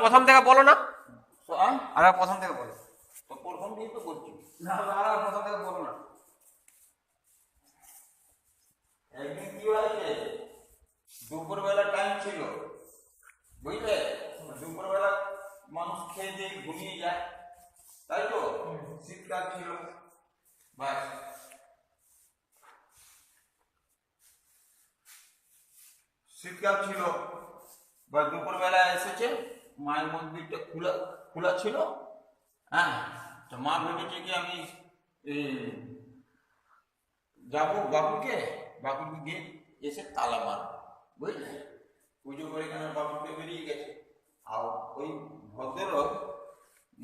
প্রথম থেকে বলো না, আর প্রথম থেকে বলো। তো প্রথম দিয়ে তো বলছি না আর প্রথম থেকে বলো না। একদিন কি হয়েছে, দুপুরবেলা টাইম ছিল, বুঝলে? দুপুরবেলা মানুষ খেয়ে দিয়ে ঘুমিয়ে যায়, তাই তো? শীতকাল ছিল, বাস শীতকাল ছিল, বা দুপুরবেলা এসেছে, মায়ের মন্দিরটা খোলা খোলা ছিল। হ্যাঁ, তো মা ভেবেছে কি আমি যাবো বাবুকে গিয়ে এসে তালা মারবো, বুঝলে? পুজো করে কেন বাবুকে বেরিয়ে গেছে। আর ওই ভদ্রলোক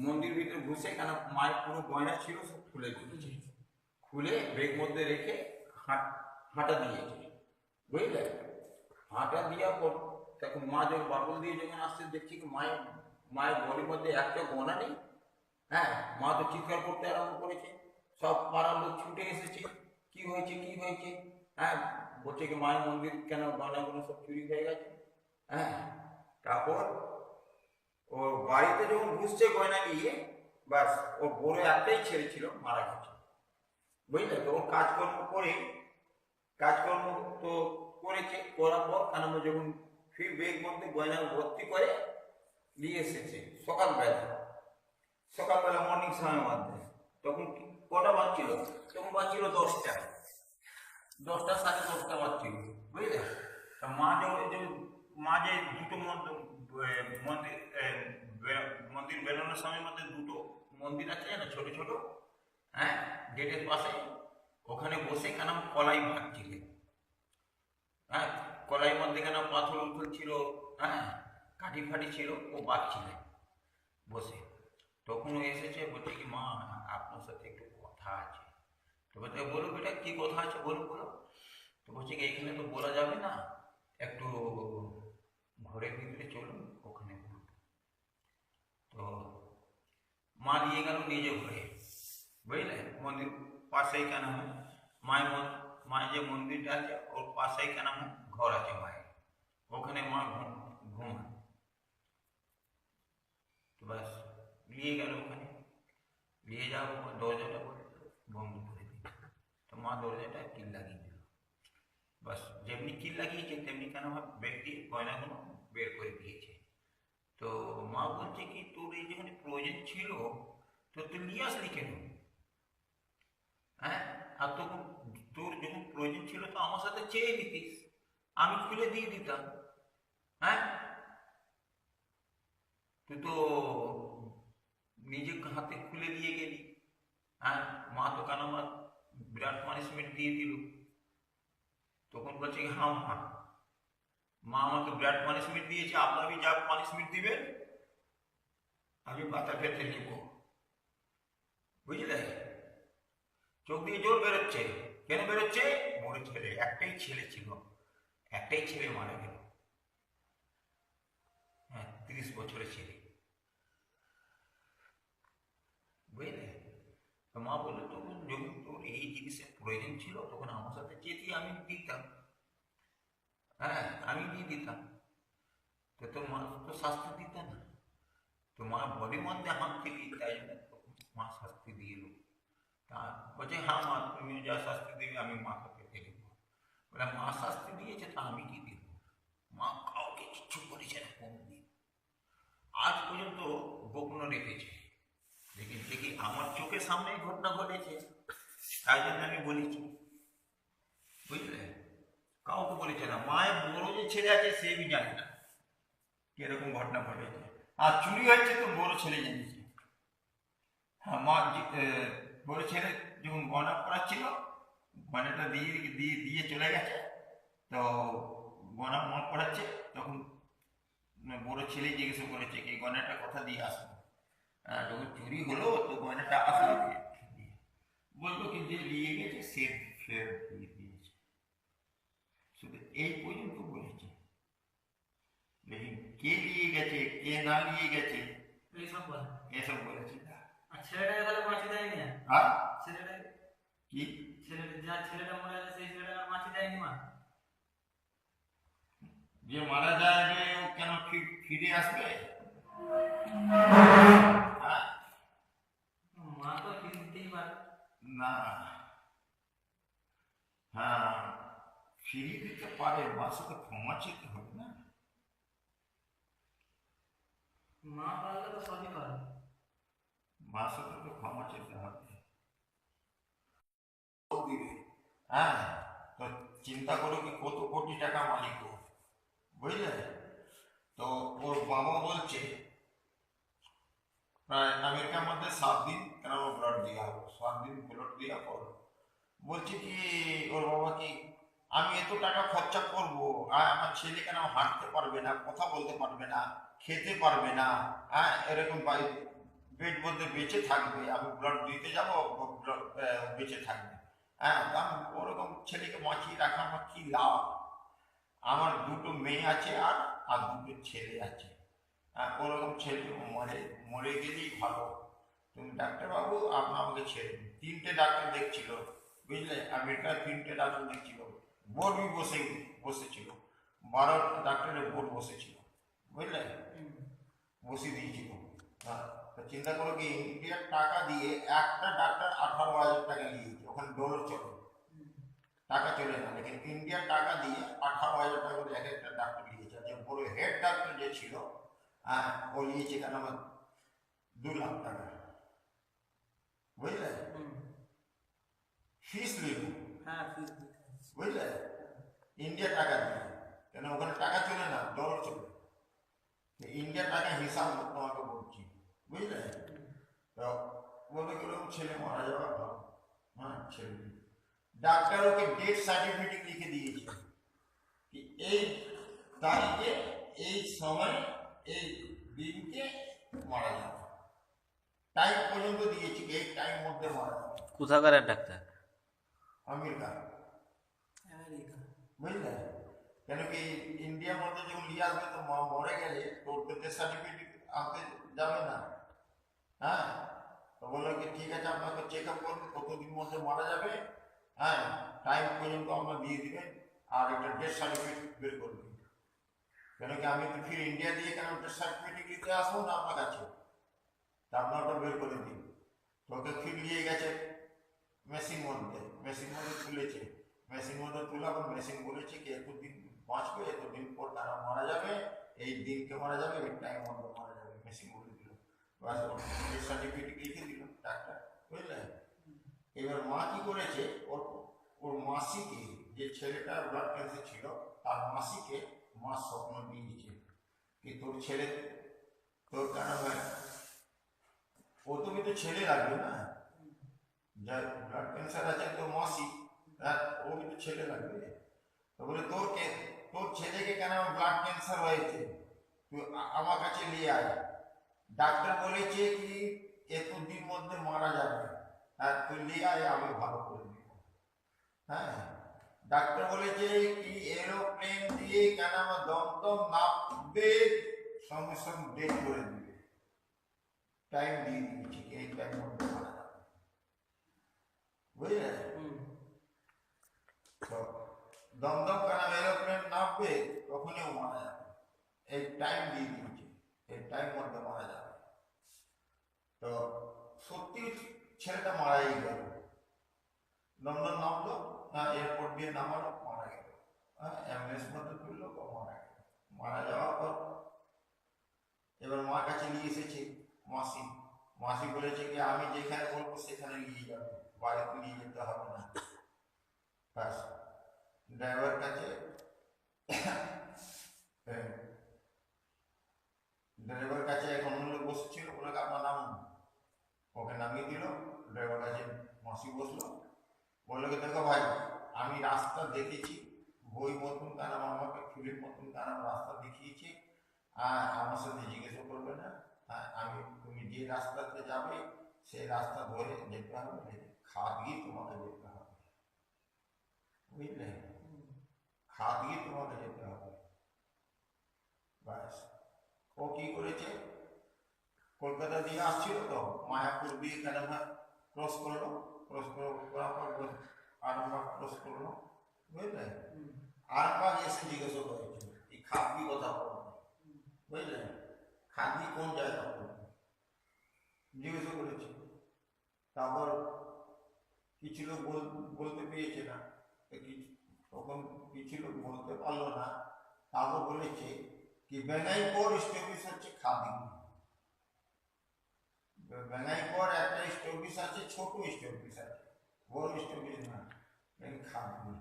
মন্দির ভিতরে ঘুষে কেন মায়ের পুরো গয়না ছিল সব খুলে দিয়েছে, খুলে ব্যাগ মধ্যে রেখে হাঁটা দিয়েছে, বুঝলে? হাঁটা দেওয়ার পর তখন মা যখন বাবুল দিয়ে যখন আসছে দেখছি কি মায়ের বডির মধ্যে একটা গয়না নেই। হ্যাঁ, মা তো চিৎকার করতে আরম্ভ করেছে, সব পাড়ার লোক ছুটে এসেছে, কি হয়েছে কি হয়েছে? হ্যাঁ, বলছে কি মায়ের মন্দির কেন গয়নাগুলো সব চুরি হয়ে গেছে। হ্যাঁ, তারপর ও বাড়িতে যখন ঘুষছে গয়না নিয়ে, বাস ও বড় একটাই ছেলে ছিল, মারা গেছে, বুঝলে? তো ও কাজকর্ম তো করেছে, করার পর কেন যখন ফির ব্যাগ মধ্যে গয়না ভর্তি করে নিয়ে এসেছে সকালবেলা মর্নিং সময়ের মধ্যে, তখন কটা বাজছিল? তখন বাজছিল 10টা 10:30 বাজছিল, বুঝলে? তা মা যে দুটো মন্দির বেরোনোর সময়ের মধ্যে দুটো মন্দির আছে না, ছোট ছোট, হ্যাঁ, গেটের পাশে, ওখানে বসে কেন কলাই ভাজছিলেন। হ্যাঁ, কলাই মধ্যে কেন পাথর উথল ছিল, হ্যাঁ, কাঠি ফাটি ছিল, ও বাজছিলেন বসে। তখন ও এসেছে, বলছে কি মা আপনার সাথে একটু কথা আছে। তো বলতে বলো বেটা কি কথা আছে, বলো বলো। তো বলছে কি এখানে তো বলা যাবে না, একটু ঘরের ভিতরে চলুন, ওখানে বলবো। তো মা নিয়ে গেল নিজে ঘরে, বুঝলে? মন্দির পাশেই কেন মায়ের যে মন্দিরটা আছে ওর পাশেই কেন ঘর আছে মায়ের, ওখানে মা ঘুমায়। তো ব্যাস নিয়ে গেল ওখানে, নিয়ে যাওয়ার পর দরজাটা বন্ধ করে দিল। তো মা দরজাটা কিল লাগিয়ে দিল, বাস যেমনি কিল লাগিয়েছে তেমনি কেন ব্যক্তি গয়নাগুলো বের করে দিয়েছে। তো মা বলছে কি তোর এই যেখানে প্রয়োজন ছিল তো তুই নিয়ে আসলি কেন? হ্যাঁ, আর তখন তোর যখন প্রয়োজন ছিল তো আমার সাথে চেয়ে নিতিস, আমি খুলে দিয়ে দিতাম। হ্যাঁ, তুই তো নিজে হাতে খুলে দিয়ে গেলি। হ্যাঁ, মা তো কেন আমার বিরাট পানিশমেন্ট দিয়ে দিল। তখন বলছে হ্যাঁ মা আমাকে বিরাট পানিশমেন্ট দিয়েছে, আপনাকে যা পানিশমেন্ট দিবেন আমি মাথা ফেলতে নিব, বুঝলে? চোখ দিয়ে জোর বেরোচ্ছে, কেন বেরোচ্ছে? বড় ছেলে, একটাই ছেলে ছিল, একটাই ছেলে মারা গেল। হ্যাঁ, 30 বছরের ছেলে, বুঝলে? তো মা বললো তখন যখন তোর এই জিনিসের প্রয়োজন ছিল তখন আমার সাথে চেতি আমি দিতাম। হ্যাঁ, আমি দিয়ে দিতাম, তো তোর মা তো শাস্তি দিত না। তো মা বডির মধ্যে হাত দিলি, তাই জন্য মা শাস্তি দিয়ে এলো। তা বলছে হ্যাঁ মা তুমি যা শাস্তি দিবে আমি মাকে পেতে দেব। বলে মা শাস্তি দিয়েছে তা আমি কি দেব? মা কাউকে কিচ্ছু করেছে না কোনদিন, আজ পর্যন্ত গোপন রেখেছে। দেখি আমার চোখের সামনে ঘটনা ঘটেছে, তাই জন্য আমি বলেছি, বুঝলে? কাউকে বলেছে না। মায়ের বড় যে ছেলে আছে সে আমি জানি না কিরকম ঘটনা ঘটেছে, আর চুরি হয়েছে তো বড় ছেলে জেনেছে। হ্যাঁ, মা বড় ছেলে যখন গয়না পড়াচ্ছিল গয়নাটা দিয়ে চলে গেছে, তো গয়না মন পড়াচ্ছে তখন বড় ছেলে জিজ্ঞেস করেছে এই গয়নাটা কথা দিয়ে আসবো। যখন চুরি হলো তো গয়নাটা আসলো বললো কি যে নিয়ে গেছে সে ফেরত দিয়ে দিয়েছে। শুধু এই পর্যন্ত বলেছে, কে নিয়ে গেছে কে না নিয়ে গেছে এসব বলেছে। ছেলেটাকে তাহলে মাছি দেয়নি? হ্যাঁ, ছেলেটাকে কি ছেলেটা মারা গেছে সেই ছেলেটাকে মাছি দেয়নি মা? যে মারা যাবে ও কেন ফিরে আসবে? হ্যাঁ মা তো ফিস দিতেই পারে। না, হ্যাঁ ফিরিয়ে দিতে পারে, মার সাথে ক্ষমা চেতে হবে না। মা পারলে তো সবই পারে। মার সাথে তো ক্ষমা চেতে হবে। ও দিবে, হ্যাঁ তো চিন্তা করো কি কত কোটি টাকা মালিক ও, বুঝলে? তো ওর বাবা বলছে প্রায় আমেরিকার মধ্যে 7 দিন কেন ব্লাড দেওয়া হবে, 7 দিন ব্লাড দেওয়া পর বলছে কি ওর বাবা কি আমি এত টাকা খরচা করবো আর আমার ছেলে কেন হাঁটতে পারবে না, কথা বলতে পারবে না, খেতে পারবে না, হ্যাঁ এরকম বেড মধ্যে বেঁচে থাকবে, আমি ব্লাড দিতে যাবো বেঁচে থাকবে, হ্যাঁ আমি ওরকম ছেলেকে বাঁচিয়ে রাখা আমার কি লাভ? আমার 2টো মেয়ে আছে আর আর 2টো ছেলে আছে, ওরকম ছেলে মরে মরে গেলেই ভালো। তুমি ডাক্তারবাবু আমাকে ছেড়ে দিন। 3টে ডাক্তার দেখছিল, বুঝলে? আমেরিকার 3টে ডাক্তার দেখছিল, বোর্ড বসেছিল, 12 ডাক্তারের বোর্ড বসেছিল, বুঝলে? বসিয়ে দিয়েছিল। হ্যাঁ তো চিন্তা করো কি ইন্ডিয়ার টাকা দিয়ে একটা ডাক্তার 18,000 টাকা নিয়েছে, ওখানে ডলার চলে, টাকা চলে না, লেকিন ইন্ডিয়ার টাকা দিয়ে 18,000 টাকা করে এক একটা ডাক্তার নিয়েছে। যে বড় হেড ডাক্তার যে ছিল, হ্যাঁ ও নিয়েছে কেন আমার 2 লাখ টাকা, বুঝলে? ফিস নিল, হ্যাঁ ফিস দিতে হবে। বুঝলে? ইন্ডিয়ার টাকা দিয়ে, কেন ওখানে টাকা চলে না, ডলার চলে। ইন্ডিয়ার টাকা হিসাব তোমাকে বলছি, বুঝলে? তো বলে গেল ছেলে মারা যাওয়া ভালো, হ্যাঁ ছেলে ডাক্তার ওকে ডেথ সার্টিফিকেট লিখে দিয়েছে কি এই তারিখে এই সময় এই দিনকে মারা যাবে, টাইম পর্যন্ত দিয়েছি এই টাইম মধ্যে মারা যাবে। কোথাকার এক ডাক্তার? America, America. বুঝলে? কেন কি ইন্ডিয়ার মধ্যে যখন নিয়ে আসবে তো মরে গেলে তোর তো ডেথ সার্টিফিকেট আনতে যাবে না, হ্যাঁ তো বললো কি ঠিক আছে আপনাকে চেক আপ করবো কতদিন মধ্যে মারা যাবে, হ্যাঁ টাইম পর্যন্ত আমরা দিয়ে দিবেন আর একটা ডেথ সার্টিফিকেট বের করবেন। কেন কি আমি তো ফির ইন্ডিয়া দিয়ে কেন ডেথ সার্টিফিকেট দিতে আসবো না আপনার কাছে, তা আপনার ওটা বের করে দিন। তোকে ফির নিয়ে গেছে মেশিন মধ্যে তুলেছে, মেশিন মধ্যে তুলে আবার মেশিন বলেছে কি এতদিন বাঁচবে, এতদিন পর তারা মারা যাবে, এই দিনকে মারা যাবে, এই টাইম মধ্যে মারা যাবে, মেশিন বলে দিল, বাস ডেথ সার্টিফিকেট লিখে দিল ডাক্তার, বুঝলে? এবার মা কি করেছে, ওর মাসিকে, যে ছেলেটার ব্লাড ক্যান্সার ছিল তার মাসিকে মা স্বপ্ন দিয়েছে কি তোর ছেলে তোর কেন হয়, ও তুমি তো ছেলে লাগবে না, যার ব্লাড ক্যান্সার আছে তোর মাসি, ও কিন্তু ছেলে লাগবে। তো বলে তোর ছেলেকে কেন ব্লাড ক্যান্সার হয়েছে, তুই আমার কাছে নিয়ে আয়, ডাক্তার বলেছে কি এতদিন মধ্যে মারা যাবে, আর তুই নিয়ে আয় আমি ভালো করে দিব। হ্যাঁ ডাক্তার বলেছে কি এরোপ্লেন দিয়ে কেন আমার দমদম নামবে সঙ্গে সঙ্গে ডেট করে দিবে, টাইম দিয়ে দিয়েছি এই টাইম মধ্যে মারা যাবে, বুঝলে? তো দমদম কেন এরোপ্লেন নামবে তখনই মারা যাবে, এই টাইম দিয়ে দিয়েছে, এই টাইম মধ্যে মারা যাবে। তো সত্যি ছেলেটা মারাই গেল, দমদম নামলো না, এয়ারপোর্ট দিয়ে নামালো, মারা গেল, হ্যাঁ অ্যাম্বুলেন্স মধ্যে তুললো তো মারা গেল। মারা যাওয়ার পর এবার মার কাছে নিয়ে এসেছে মাসি বলেছে কি আমি যেখানে বলবো সেখানে নিয়ে যাবে, বাড়িতে নিয়ে যেতে হবে না। ব্যাস ড্রাইভার কাছে এখন লোক বসেছিল, ওনাকে আপনার নাম, ওকে নামিয়ে দিল, ড্রাইভার কাছে মাসি বসলো, বললো কি দেখো ভাই আমি রাস্তা দেখেছি, বই মতন কারণ আমাকে ফিল্ম মতন কারণ রাস্তা দেখিয়েছি, আর আমার সাথে জিজ্ঞেসও করবে না, আমি তুমি যে রাস্তাতে যাবে সেই রাস্তা ধরে যেতে হবে, খাদ গিয়ে তোমাকে যেতে হবে, বুঝলে? খাদ গিয়ে তোমাকে যেতে হবে। ব্যাস ও কি করেছে, কলকাতা দিয়ে আসছিল তো মায়াপুর দিয়ে কেন ক্রস করলো, করার পর আরামবাগ ক্রস করলো, বুঝলে? আরামবাগ এসে জিজ্ঞেস করেছে এই খাদ কি কথা বলো, বুঝলে? খাদি কোন জায়গা পড়বে জিজ্ঞেস করেছি। তারপর কিছু লোক বলতে পেরেছে না, তখন কিছু লোক বলতে পারলো না। তারপর বলেছে কি বেঙ্গাইপোর স্টপিস হচ্ছে খাদি। বেঙ্গাইপোর একটা স্টপিস আছে, ছোট স্টপিস আছে, বড় স্টপিস না, খাদি।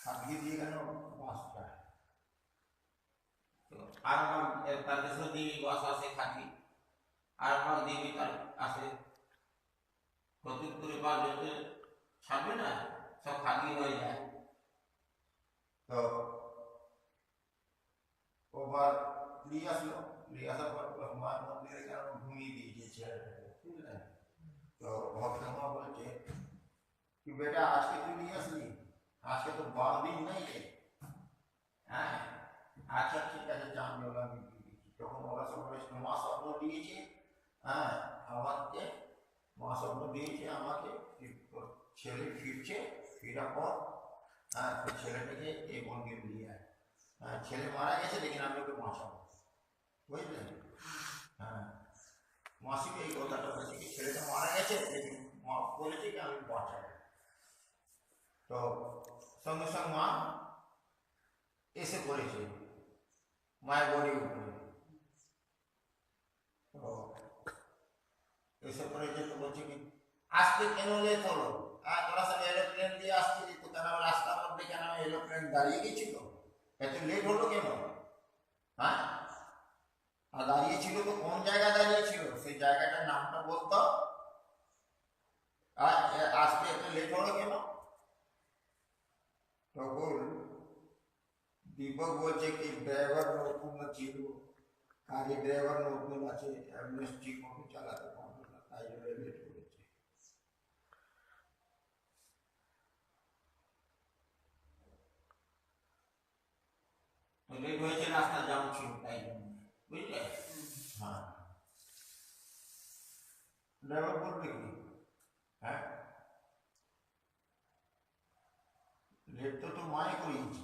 খাদি দিয়ে কেন বাস যায়। আর তার দেশে দিয়ে বাস আসে খাদি, আর আমার দিয়ে তার আসে প্রত্যেক বাস যেতে ছাড়বে না, সব খাদি হয়ে যায়। তো ওবার নিয়ে আসলো, নিয়ে আসার পর মায়ের মন্দিরে কেন ঘুমিয়ে দিয়েছে ছেলেটাকে, বুঝলেন? তো ভক্তমা বলছে কি বেটা আজকে তুই নিয়ে আসলি, আজকে তো দিন নেই রে। হ্যাঁ আচ্ছা ঠিক আছে চান জল আমি দিয়ে দিচ্ছি। তখন ওরা সবাই মা স্বপ্ন দিয়েছে, হ্যাঁ আমাকে মা স্বপ্ন দিয়েছে আমাকে ছেলে ফিরছে, ফেরার পর হ্যাঁ ছেলেটাকে এই মন্দির নিয়ে আয়। ছেলে মারা গেছে লেকিন আমি ওকে বাঁচাবো, বুঝলেন? হ্যাঁ মাসিকে এই কথাটা বলছে কি ছেলেটা মারা গেছে লেকিন মা বলেছে কি আমি বাঁচাবো। তো সঙ্গে সঙ্গে মা এসে পড়েছে মায়ের বড়ি উপরে। তো এসে পড়েছে তো বলছে কি আজকে কেন লেট হলো, তোরা সব এরোপ্লেন দিয়ে আসছিলি তো কেন রাস্তার মধ্যে কেন এরোপ্লেন দাঁড়িয়ে গেছিল, এত লেট হলো কেন? হ্যাঁ আর দাঁড়িয়েছিল তো কোন জায়গায় দাঁড়িয়েছিল, সেই জায়গাটার নামটা বলতো। আর আজকে এত লেট হলো কেন? তখন দীপক বলছে কি ড্রাইভার নতুন ছিল, গাড়ি ড্রাইভার নতুন আছে, অ্যাম্বুলেন্স ঠিক মতো চালাতে পারবে না, তাই জন্য লেট করেছে। লেট হয়েছে, রাস্তা জাম ছিল তাই জন্য, বুঝলে? হ্যাঁ ড্রাইভার বলবে কি হ্যাঁ লেট তো মাই করিয়েছি।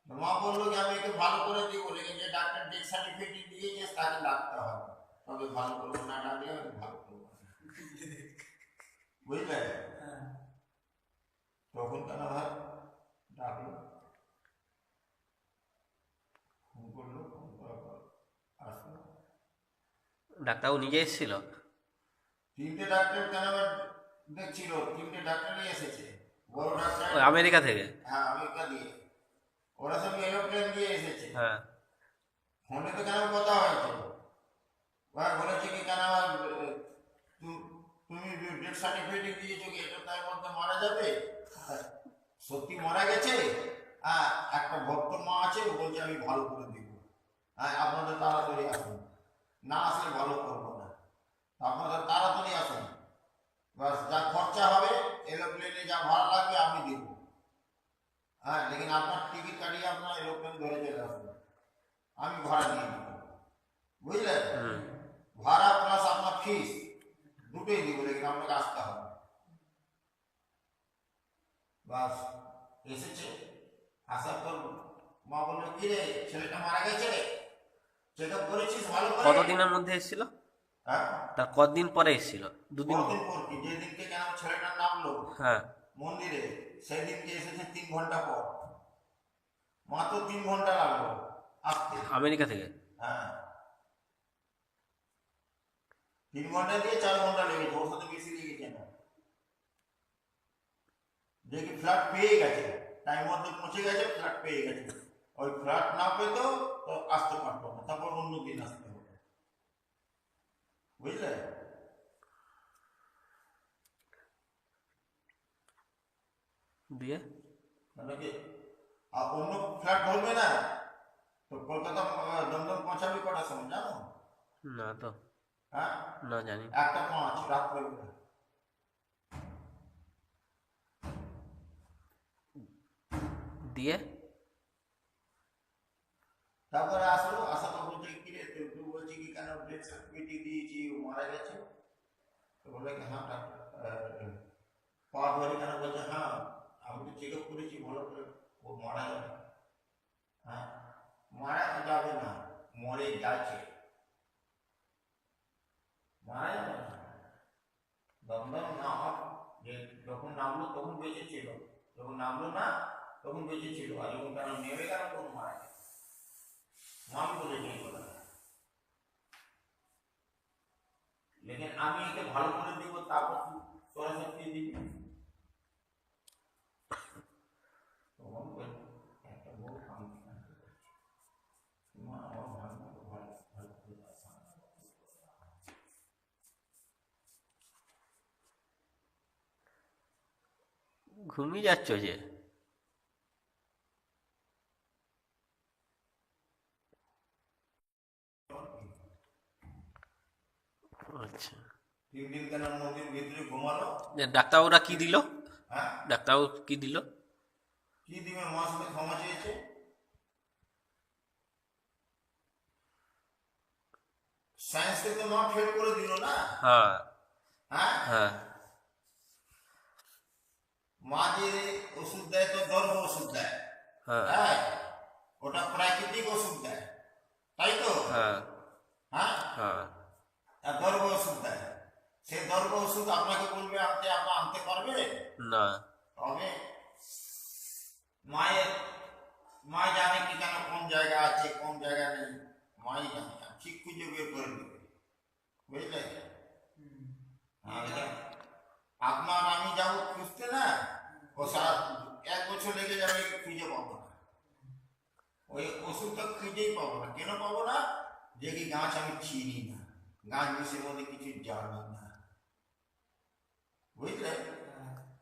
মা বললো যে আমি একে ভালো করে দিব, লেকিন যে ডাক্তার ডেথ সার্টিফিকেট দিয়েছে তাকে ডাকতে হবে, তবে ভালো করবো, না ডাকলে আমি ভালো করবো না, বুঝলে? তখন কেন হয় ডাকলো, ফোন করলো, ফোন করার পর আসলো। ডাক্তারবাবু নিজে এসেছিল? তিনটে ডাক্তার কেন দেখছিল, তিনটে ডাক্তারই এসেছে, বড় ডাক্তার ওই আমেরিকা থেকে? হ্যাঁ আমেরিকা দিয়ে, ওরা সব এরোপ্লেন দিয়ে এসেছে। হ্যাঁ ফোনে তো কেন কথা হয়েছিল, বলেছে কি কেন তুমি ডেথ সার্টিফিকেট দিয়েছো কি এটা তার মধ্যে মারা যাবে, সত্যি মারা গেছে। হ্যাঁ একটা ভক্ত মা আছে, ও বলছে আমি ভালো করে দিব, হ্যাঁ আপনাদের তাড়াতাড়ি আসুন, না আসলে ভালো করবো না, আপনাদের তাড়াতাড়ি আসুন, বাস যা খরচা হবে এরোপ্লেনে যা ভাড়া লাগবে আমি দিব। হ্যাঁ লেকিন আপনার টিকিট কাটিয়ে আপনার এরোপ্লেন ধরে চলে আসুন, আমি ভাড়া দিয়ে দিব, বুঝলেন? ভাড়া প্লাস আপনার ফিস দুটোই দিব, লেকিন আপনাকে আসতে হবে। বাস এসেছে, আসার পর মা বললো কি রে ছেলেটা মারা গেছে, চেক আপ করেছিস ভালো করে? কতদিনের মধ্যে এসেছিল? হ্যাঁ তার কতদিন পরে এসেছিল? দুদিন? কতদিন পর কি, যেদিনকে কেন ছেলেটার নামলো হ্যাঁ মন্দিরে সেই দিনকে এসেছে 3 ঘন্টা পর, মাত্র 3 ঘন্টা লাগলো আসতে আমেরিকা থেকে? হ্যাঁ 3 ঘন্টা দিয়ে 4 ঘন্টা লেগেছে, ওর সাথে বেশি লেগেছে না। দেখি ফ্ল্যাট পেয়ে গেছে, টাইম মধ্যে পৌঁছে গেছে, ফ্ল্যাট পেয়ে গেছে, ওই ফ্ল্যাট না পেত তো আসতে পারতো না, তারপর অন্য দিন আসতে হবে, বুঝলে? দিয়ে মানে কি আর অন্য ফ্ল্যাট ধরবে না তো কলকাতা দমদম পৌঁছাবে কটার সময় জানো? না তো, হ্যাঁ না জানি। 1:05 রাত্রে। দিয়ে তারপরে আসলো, আসার পর বলছে কি রে তুই বলছি কি কেন ডেথ সার্টিফিকেট দিয়েছি ও মারা গেছে, তো বলে কি হ্যাঁ পা ধরে কেন, বলছে হ্যাঁ আমি তো চেক আপ করেছি ভালো করে, ও মারা যাবে। হ্যাঁ মারা যাবে না, নামলো না তখন বেঁচে ছিল, আর যখন কেন নেমে গেল তখন মারা গেল। আমি বলেছি এই কথা। লেকিন আমি একে ভালো করে দিব, তারপর তোরা সব দিয়ে দিবি। তখন বলল, একটা বউ আমি মা আমার ভালো মতো ভালো ভালো করে ঘুমিয়ে যাচ্ছ যে? আচ্ছা, 3 দিন কেন নদীর ভিতরে ঘুমালো। যে ডাক্তারবাবুরা কি দিল? হ্যাঁ, ডাক্তারবাবু কি দিল? কি দিবে? মার সাথে ক্ষমা চেয়েছে। সায়েন্স থেকে মা ফেল করে দিল না। হ্যাঁ হ্যাঁ, হ্যাঁ মা যে ওষুধ দেয় তো গর্ভ ওষুধ দেয়। হ্যাঁ হ্যাঁ, ওটা প্রাকৃতিক ওষুধ দেয়, তাই তো? হ্যাঁ হ্যাঁ, হ্যাঁ আর গর্ভ ওষুধ দেয়। সেই গর্ভ ওষুধ আপনাকে বলবে আনতে, আপনি আনতে পারবে? না। তবে মায়ের, মা জানে কি কেন কোন জায়গা আছে কোন জায়গা নেই, মাই জানে, ঠিক খুঁজে বের করে দেবে, বুঝলে? আপনার আমি যাবো খুঁজতে না, ও সারা 1 বছর লেগে যাবে, খুঁজে পাবো না। ওই ওষুধটা খুঁজেই পাবো না। কেন পাবো না? যে কি গাছ আমি চিনি না, গাছ বিষের মধ্যে কিছু জানি না, বুঝলে?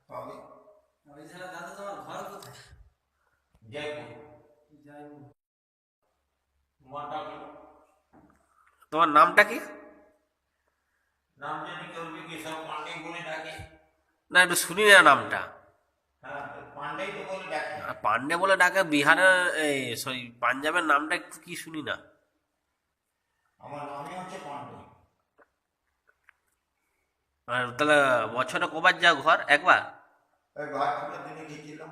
তবে ওই ছাড়া দাদা তোমার ঘর কোথায়? জয়পুর। জয়পুর। মাটা কি তোমার নামটা কি? নাম জানি করবে কি, সব পান্ডে বলে ডাকে। না, একটু শুনি না নামটা। হ্যাঁ, পান্ডেই তো বলে ডাকে। আর পান্ডে বলে ডাকে বিহারের, এই সরি পাঞ্জাবের নামটা একটু কি শুনি না। আমার নামই হচ্ছে পান্ডে। আর তাহলে বছরে কবার যাও ঘর? একবার? ওই ভাইফোঁটার দিনে গেছিলাম,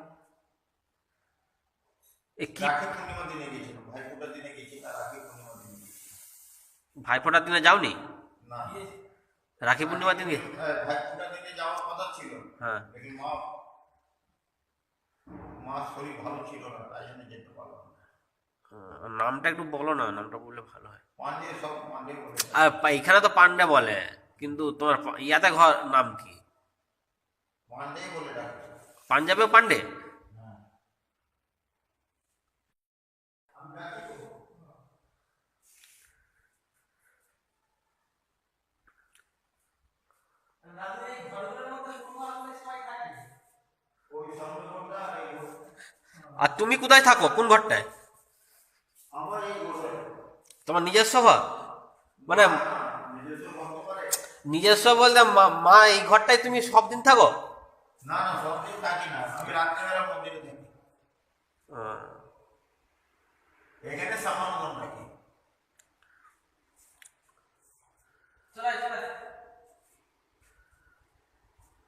এ কি রাখি পূর্ণিমা দিনে গেছিলাম, ভাইফোঁটার দিনে গেছি না, রাখি পূর্ণিমা দিনে গেছি। ভাইফোঁটার দিনে যাওনি? না, রাখি পূর্ণিমার দিনে? ভাইফোঁটার দিনে যাওয়ার কথা ছিল, হ্যাঁ। লেকিন মা শরীর ভালো ছিল না, তাই জন্য যেতে পারলাম না। নামটা একটু বলো না, নামটা বললে ভালো হয়। পান্ডে, সব পান্ডে বলে ডাকে। আর এখানে তো পান্ডে বলে, কিন্তু তোমার ইয়াতে ঘর নাম কি? পান্ডেই বলে ডাকে। পাঞ্জাবেও পান্ডে? হ্যাঁ। দাদু এই ঘরগুলোর মধ্যে তোমার আমাদের সবাই থাকে। ওই সামনে ঘরটা আর এই ঘর। আর তুমি কোথায় থাকো? কোন ঘরটায়? আমার এই ঘরে তোমার নিজস্ব ঘর? মানে নিজস্ব হতে পারে। নিজস্ব বলতে মা এই ঘরটায় তুমি সব দিন থাকো? না না, সবদিন থাকি না, আমি রাত্রেবেলা মন্দিরে থাকি। আহ, এখানে সামা